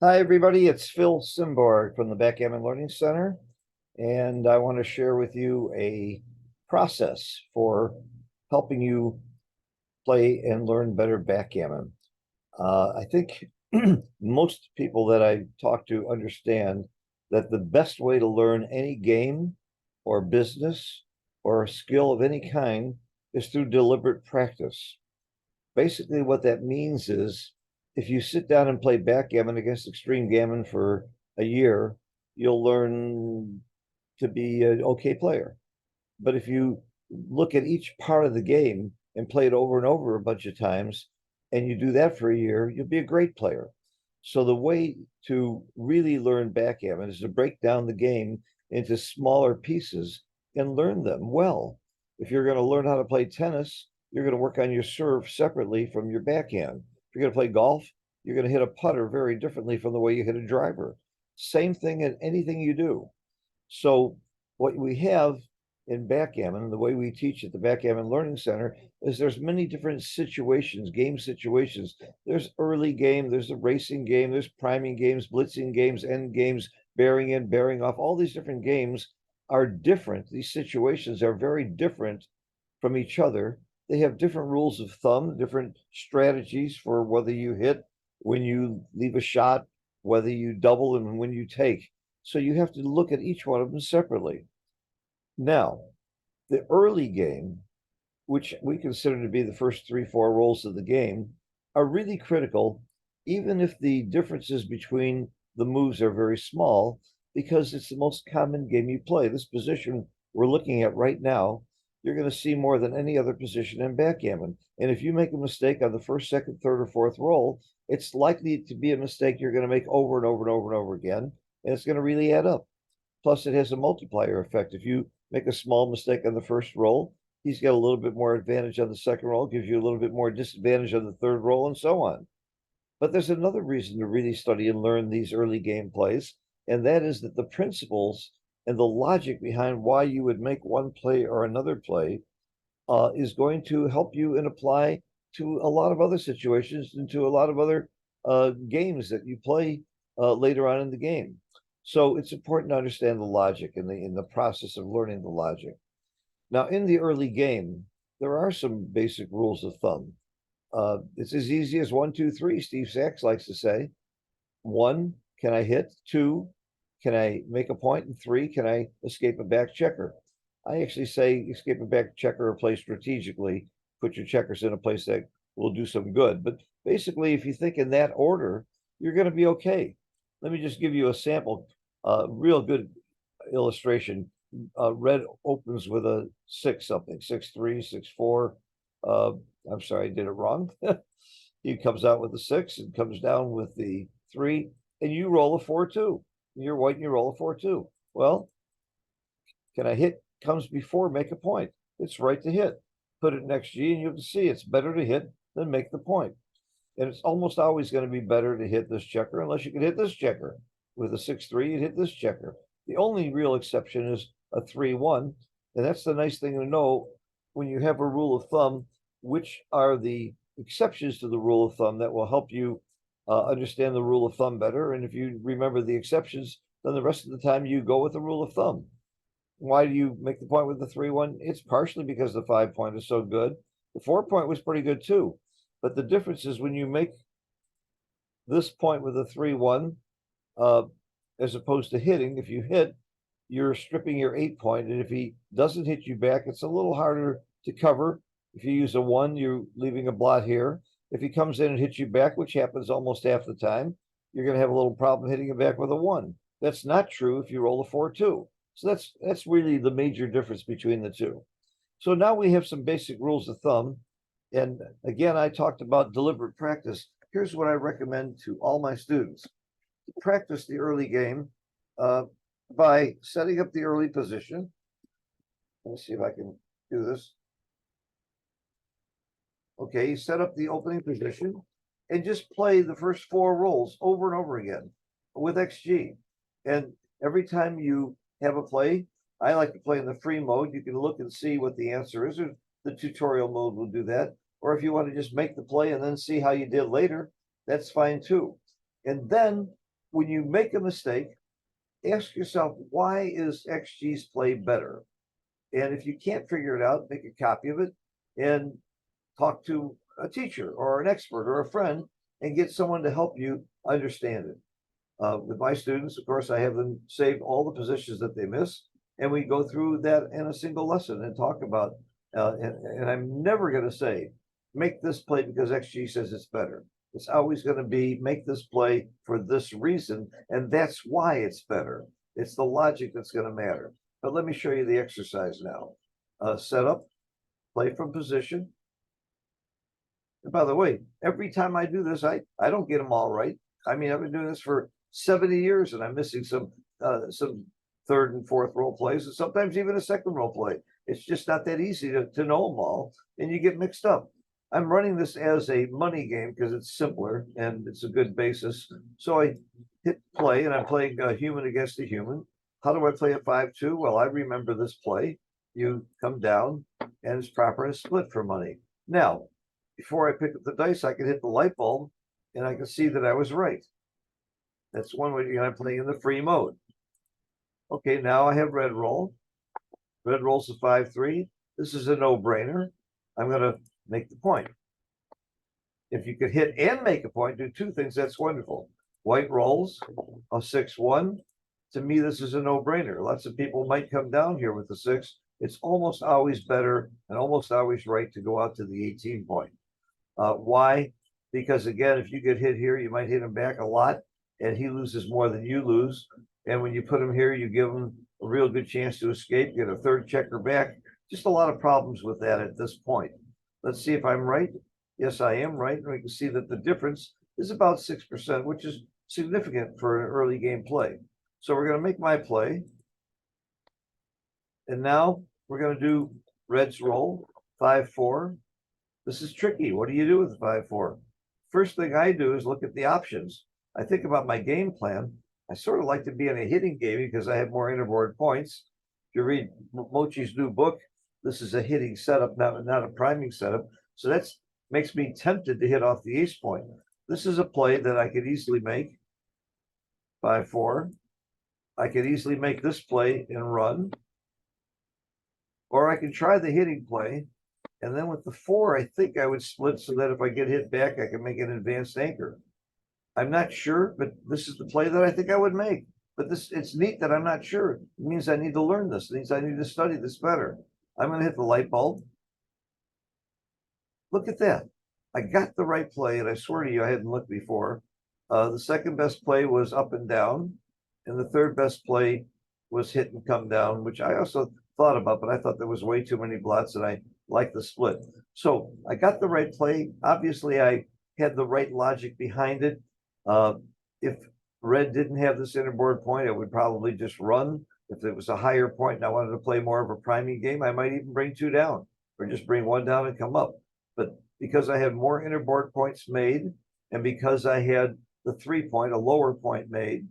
Hi, everybody. It's Phil Simborg from the Backgammon Learning Center, and I want to share with you a process for helping you play and learn better backgammon. I think most people that I talk to understand that the best way to learn any game or business or a skill of any kind is through deliberate practice. Basically, what that means is if you sit down and play backgammon against extreme gammon for a year, you'll learn to be an okay player. But if you look at each part of the game and play it over and over a bunch of times, and you do that for a year, you'll be a great player. So the way to really learn backgammon is to break down the game into smaller pieces and learn them well. If you're going to learn how to play tennis, you're going to work on your serve separately from your backhand. If you're going to play golf, you're going to hit a putter very differently from the way you hit a driver. Same thing in anything you do. So what we have in backgammon, the way we teach at the Backgammon Learning Center, is there's many different situations, game situations. There's early game, there's a racing game, there's priming games, blitzing games, end games, bearing in, bearing off. All these different games are different. These situations are very different from each other. They have different rules of thumb, different strategies for whether you hit, when you leave a shot, whether you double, and when you take. So you have to look at each one of them separately. Now, the early game, which we consider to be the first 3, 4 rolls of the game, are really critical, even if the differences between the moves are very small, because it's the most common game you play. This position we're looking at right now, you're going to see more than any other position in backgammon. And if you make a mistake on the first, second, third, or fourth roll, it's likely to be a mistake you're going to make over and over and over and over again, and it's going to really add up. Plus, it has a multiplier effect. If you make a small mistake on the first roll, he's got a little bit more advantage on the second roll, gives you a little bit more disadvantage on the third roll, and so on. But there's another reason to really study and learn these early game plays, and that is that the principles and the logic behind why you would make one play or another play is going to help you and apply to a lot of other situations and to a lot of other games that you play later on in the game. So it's important to understand the logic in the process of learning the logic. Now, in the early game, there are some basic rules of thumb. It's as easy as 1, 2, 3. Steve Sachs likes to say, 1, can I hit? 2, can I make a point? And 3, can I escape a back checker? I actually say escape a back checker or play strategically. Put your checkers in a place that will do some good. But basically, if you think in that order, you're going to be okay. Let me just give you a sample, real good illustration. Red opens with a 6 something, 6, 3, 6, 4. I'm sorry, I did it wrong. He comes out with the 6 and comes down with the 3, and you roll a 4, 2. You're white and you roll a 4, 2. Well, can I hit? Comes before make a point. It's right to hit. Put it next G and you have to see it's better to hit than make the point. And it's almost always going to be better to hit this checker unless you can hit this checker. With a 6, 3, you'd hit this checker. The only real exception is a 3, 1. And that's the nice thing to know when you have a rule of thumb, which are the exceptions to the rule of thumb that will help you understand the rule of thumb better. And if you remember the exceptions, then the rest of the time you go with the rule of thumb. Why do you make the point with the 3, 1? It's partially because the 5 point is so good. The 4 point was pretty good too. But the difference is when you make this point with a 3, 1, as opposed to hitting, if you hit, you're stripping your 8 point. And if he doesn't hit you back, it's a little harder to cover. If you use a 1, you're leaving a blot here. If he comes in and hits you back, which happens almost half the time, you're going to have a little problem hitting him back with a 1. That's not true if you roll a 4, 2. So that's really the major difference between the two. So now we have some basic rules of thumb. And again, I talked about deliberate practice. Here's what I recommend to all my students. Practice the early game by setting up the early position. Let me see if I can do this. Okay, set up the opening position and just play the first 4 rolls over and over again with XG. And every time you have a play, I like to play in the free mode. You can look and see what the answer is. Or the tutorial mode will do that. Or if you want to just make the play and then see how you did later, that's fine too. And then when you make a mistake, ask yourself, why is XG's play better? And if you can't figure it out, make a copy of it and talk to a teacher or an expert or a friend and get someone to help you understand it. With my students, of course, I have them save all the positions that they miss, and we go through that in a single lesson and talk about, and I'm never going to say, make this play because XG says it's better. It's always going to be, make this play for this reason, and that's why it's better. It's the logic that's going to matter. But let me show you the exercise now. Set up, play from position. And by the way, every time I do this, I don't get them all right. I mean, I've been doing this for 70 years and I'm missing some third and fourth role plays and sometimes even a second role play. It's just not that easy to know them all and you get mixed up. I'm running this as a money game because it's simpler and it's a good basis. So I hit play and I'm playing a human against a human. How do I play a 5-2? Well, I remember this play. You come down and it's proper and split for money. Now, before I pick up the dice, I can hit the light bulb and I can see that I was right. That's one way. I'm playing in the free mode. Okay, now I have red roll. Red roll's a 5-3. This is a no-brainer. I'm going to make the point. If you could hit and make a point, do two things, that's wonderful. White rolls, a 6-1. To me, this is a no-brainer. Lots of people might come down here with the 6. It's almost always better and almost always right to go out to the 18 point. Why? Because again, if you get hit here, you might hit him back a lot and he loses more than you lose. And when you put him here, you give him a real good chance to escape, get a third checker back. Just a lot of problems with that at this point. Let's see if I'm right. Yes, I am right. And we can see that the difference is about 6%, which is significant for an early game play. So we're going to make my play. And now we're going to do red's roll, 5-4. This is tricky. What do you do with 5-4? First thing I do is look at the options. I think about my game plan. I sort of like to be in a hitting game because I have more interboard points. If you read Mochi's new book, this is a hitting setup, not a priming setup. So that makes me tempted to hit off the ace point. This is a play that I could easily make, 5-4. I could easily make this play and run. Or I can try the hitting play. And then with the 4, I think I would split so that if I get hit back, I can make an advanced anchor. I'm not sure, but this is the play that I think I would make. But it's neat that I'm not sure. It means I need to learn this. It means I need to study this better. I'm going to hit the light bulb. Look at that. I got the right play, and I swear to you, I hadn't looked before. The second best play was up and down, and the third best play was hit and come down, which I also thought about, but I thought there was way too many blots, and I liked the split. So I got the right play. Obviously, I had the right logic behind it. If red didn't have this interboard point, I would probably just run. If it was a higher point and I wanted to play more of a priming game, I might even bring 2 down or just bring 1 down and come up. But because I had more interboard points made and because I had the 3 point, a lower point made,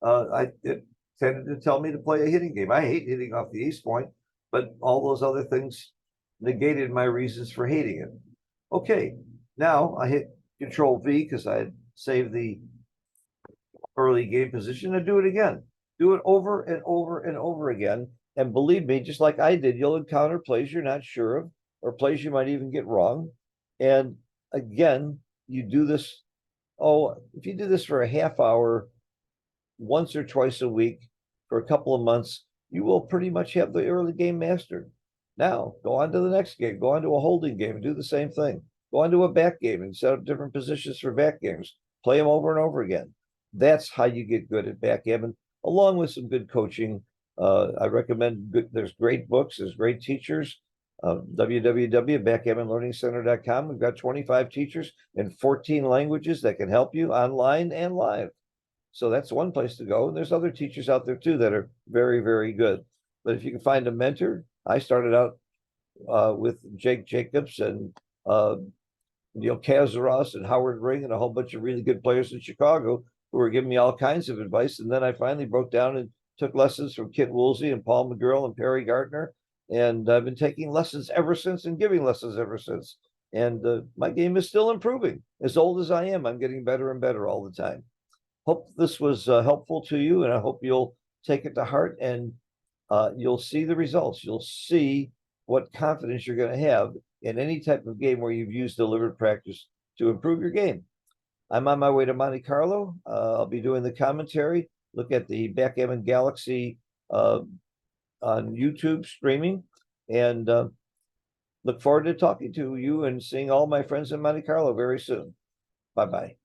it tended to tell me to play a hitting game. I hate hitting off the ace point, but all those other things negated my reasons for hating it. Okay, now I hit Control V because I had saved the early game position and do it again. Do it over and over and over again. And believe me, just like I did, you'll encounter plays you're not sure of or plays you might even get wrong. And again, you do this. Oh, if you do this for a half hour, once or twice a week for a couple of months, you will pretty much have the early game mastered. Now, go on to the next game. Go on to a holding game and do the same thing. Go on to a back game and set up different positions for back games. Play them over and over again. That's how you get good at backgammon, along with some good coaching. I recommend there's great books, there's great teachers. www.backgammonlearningcenter.com. We've got 25 teachers in 14 languages that can help you online and live. So that's one place to go. And there's other teachers out there too that are very, very good. But if you can find a mentor, I started out with Jake Jacobs and Neil Kazaros and Howard Ring and a whole bunch of really good players in Chicago who were giving me all kinds of advice. And then I finally broke down and took lessons from Kit Woolsey and Paul McGurl and Perry Gardner. And I've been taking lessons ever since and giving lessons ever since. And my game is still improving. As old as I am, I'm getting better and better all the time. hope this was helpful to you, and I hope you'll take it to heart, and you'll see the results. You'll see what confidence you're going to have in any type of game where you've used deliberate practice to improve your game. I'm on my way to Monte Carlo. I'll be doing the commentary. Look at the Backgammon Galaxy on YouTube streaming, and look forward to talking to you and seeing all my friends in Monte Carlo very soon. Bye-bye.